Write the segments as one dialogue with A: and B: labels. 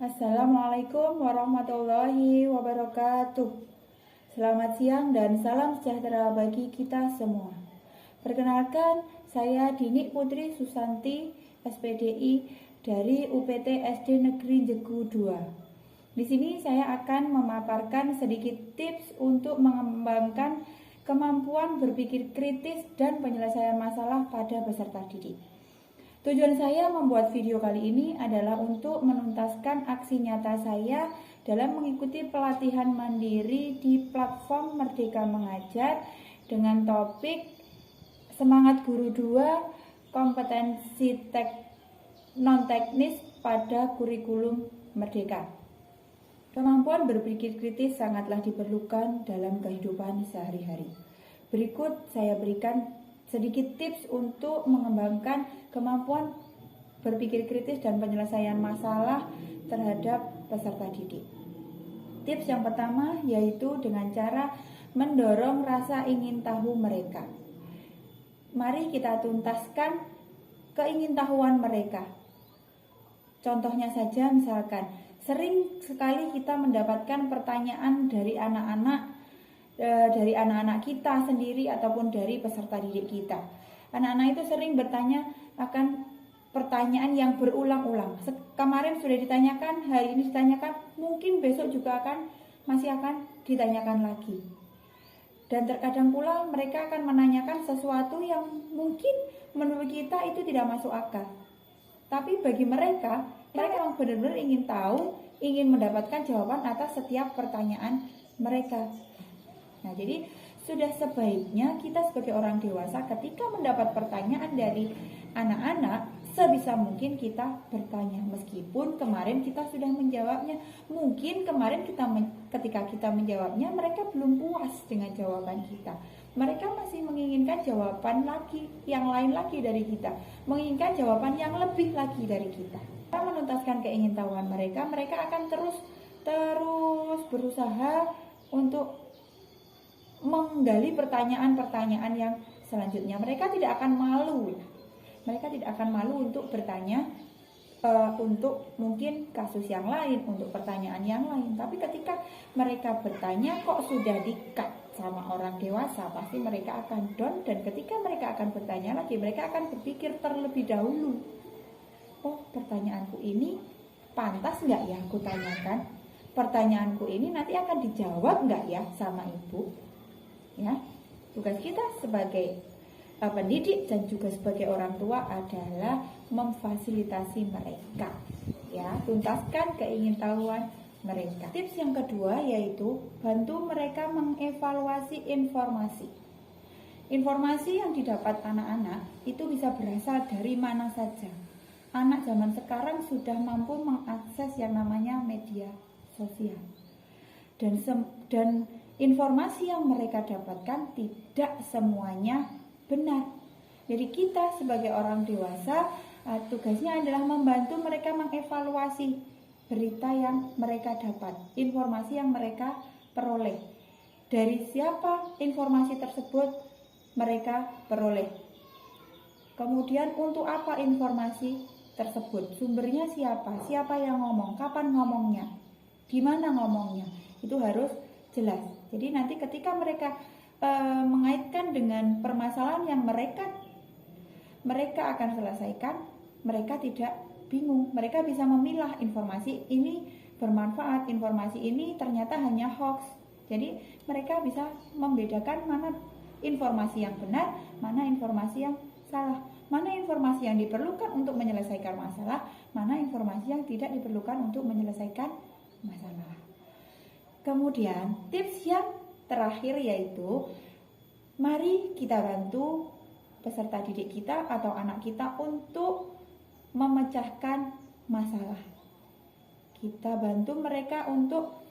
A: Assalamualaikum warahmatullahi wabarakatuh. Selamat siang dan salam sejahtera bagi kita semua. Perkenalkan, saya Dini Putri Susanti, SPDI dari UPT SD Negeri Jegu 2. Di sini saya akan memaparkan sedikit tips untuk mengembangkan kemampuan berpikir kritis dan penyelesaian masalah pada peserta didik. Tujuan saya membuat video kali ini adalah untuk menuntaskan aksi nyata saya dalam mengikuti pelatihan mandiri di platform Merdeka Mengajar dengan topik Semangat Guru 2 Kompetensi Non-Teknis pada Kurikulum Merdeka. Kemampuan berpikir kritis sangatlah diperlukan dalam kehidupan sehari-hari. Berikut saya berikan sedikit tips untuk mengembangkan kemampuan berpikir kritis dan penyelesaian masalah terhadap peserta didik. Tips yang pertama yaitu dengan cara mendorong rasa ingin tahu mereka. Mari kita tuntaskan keingintahuan mereka. Contohnya saja misalkan, sering sekali kita mendapatkan pertanyaan dari anak-anak kita sendiri ataupun dari peserta didik kita. Anak-anak itu sering bertanya akan pertanyaan yang berulang-ulang. Kemarin sudah ditanyakan, hari ini ditanyakan, mungkin besok juga masih akan ditanyakan lagi. Dan terkadang pula mereka akan menanyakan sesuatu yang mungkin menurut kita itu tidak masuk akal. Tapi bagi mereka memang benar-benar ingin tahu, ingin mendapatkan jawaban atas setiap pertanyaan mereka. Nah, jadi sudah sebaiknya kita sebagai orang dewasa ketika mendapat pertanyaan dari anak-anak, sebisa mungkin kita bertanya. Meskipun kemarin kita sudah menjawabnya, mungkin kemarin ketika kita menjawabnya mereka belum puas dengan jawaban kita. Mereka masih menginginkan jawaban lagi, yang lain lagi dari kita, menginginkan jawaban yang lebih lagi dari kita. Kita menuntaskan keingintahuan mereka, mereka akan terus berusaha untuk menggali pertanyaan-pertanyaan yang selanjutnya. Mereka tidak akan malu. Mereka tidak akan malu untuk bertanya untuk mungkin kasus yang lain, untuk pertanyaan yang lain. Tapi ketika mereka bertanya kok sudah di-cut sama orang dewasa, pasti mereka akan down. Dan ketika mereka akan bertanya lagi, mereka akan berpikir terlebih dahulu, oh, pertanyaanku ini pantas nggak ya aku tanyakan? Pertanyaanku ini nanti akan dijawab nggak ya sama ibu? Ya, tugas kita sebagai pendidik dan juga sebagai orang tua adalah memfasilitasi mereka. Ya, tuntaskan keingintahuan mereka. Tips yang kedua yaitu bantu mereka mengevaluasi informasi. Informasi yang didapat anak-anak itu bisa berasal dari mana saja. Anak zaman sekarang sudah mampu mengakses yang namanya media sosial. Dan informasi yang mereka dapatkan tidak semuanya benar. Jadi kita sebagai orang dewasa tugasnya adalah membantu mereka mengevaluasi berita yang mereka dapat, informasi yang mereka peroleh. Dari siapa informasi tersebut mereka peroleh? Kemudian untuk apa informasi tersebut? Sumbernya siapa? Siapa yang ngomong? Kapan ngomongnya? Di mana ngomongnya? Itu harus jelas. Jadi nanti ketika mereka mengaitkan dengan permasalahan yang mereka akan selesaikan, mereka tidak bingung. Mereka bisa memilah informasi ini bermanfaat, informasi ini ternyata hanya hoax. Jadi mereka bisa membedakan mana informasi yang benar, mana informasi yang salah, mana informasi yang diperlukan untuk menyelesaikan masalah, mana informasi yang tidak diperlukan untuk menyelesaikan masalah. Kemudian tips yang terakhir yaitu mari kita bantu peserta didik kita atau anak kita untuk memecahkan masalah. Kita bantu mereka untuk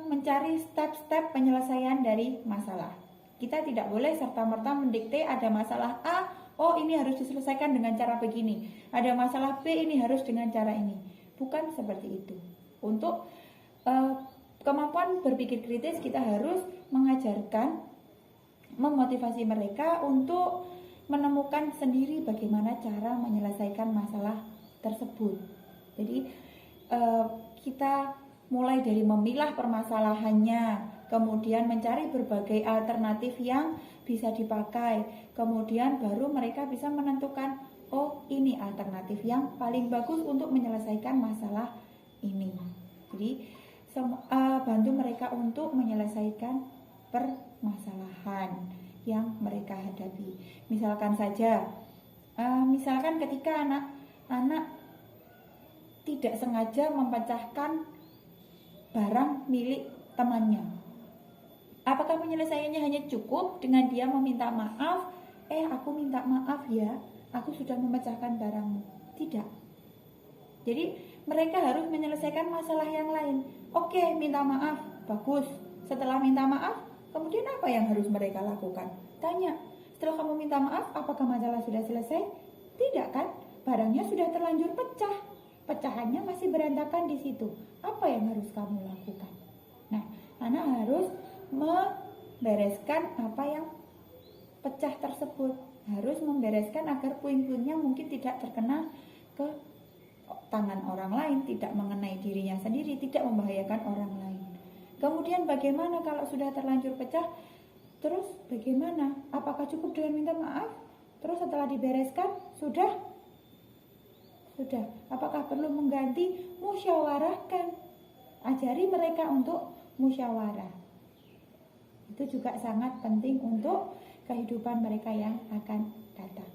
A: mencari step-step penyelesaian dari masalah. Kita tidak boleh serta-merta mendikte ada masalah A, oh ini harus diselesaikan dengan cara begini. Ada masalah B, ini harus dengan cara ini. Bukan seperti itu. Untuk kemampuan berpikir kritis kita harus mengajarkan, memotivasi mereka untuk menemukan sendiri bagaimana cara menyelesaikan masalah tersebut. Jadi kita mulai dari memilah permasalahannya, kemudian mencari berbagai alternatif yang bisa dipakai, kemudian baru mereka bisa menentukan, oh ini alternatif yang paling bagus untuk menyelesaikan masalah ini. Jadi bantu mereka untuk menyelesaikan permasalahan yang mereka hadapi. Misalkan saja, misalkan ketika anak tidak sengaja memecahkan barang milik temannya, apakah penyelesaiannya hanya cukup dengan dia meminta maaf? Aku minta maaf ya, aku sudah memecahkan barangmu. Tidak. Jadi mereka harus menyelesaikan masalah yang lain. Oke, minta maaf, bagus. Setelah minta maaf, kemudian apa yang harus mereka lakukan? Tanya, setelah kamu minta maaf, apakah masalah sudah selesai? Tidak kan? Barangnya sudah terlanjur pecah. Pecahannya masih berantakan di situ. Apa yang harus kamu lakukan? Nah, anak harus membereskan apa yang pecah tersebut. Harus membereskan agar puing-puingnya mungkin tidak terkena ke tangan orang lain, tidak mengenai dirinya sendiri, tidak membahayakan orang lain. Kemudian bagaimana kalau sudah terlanjur pecah? Terus bagaimana? Apakah cukup dengan minta maaf? Terus setelah dibereskan, sudah? Apakah perlu mengganti? Musyawarahkan. Ajari mereka untuk musyawarah. Itu juga sangat penting untuk kehidupan mereka yang akan datang.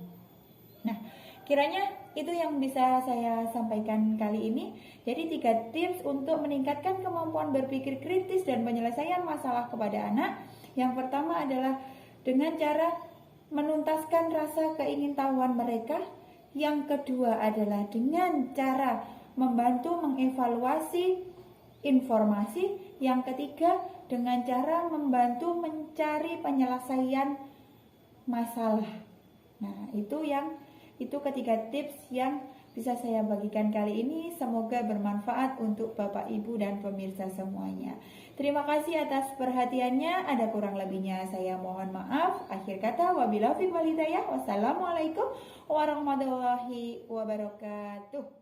A: Nah, kiranya itu yang bisa saya sampaikan kali ini. Jadi 3 tips untuk meningkatkan kemampuan berpikir kritis dan penyelesaian masalah kepada anak. Yang pertama adalah dengan cara menuntaskan rasa keingintahuan mereka. Yang kedua adalah dengan cara membantu mengevaluasi informasi. Yang ketiga dengan cara membantu mencari penyelesaian masalah. Nah, itu ketiga tips yang bisa saya bagikan kali ini. Semoga bermanfaat untuk Bapak, Ibu, dan pemirsa semuanya. Terima kasih atas perhatiannya. Ada kurang lebihnya saya mohon maaf. Akhir kata, wabillahi taufiq wal hidayah. Wassalamualaikum warahmatullahi wabarakatuh.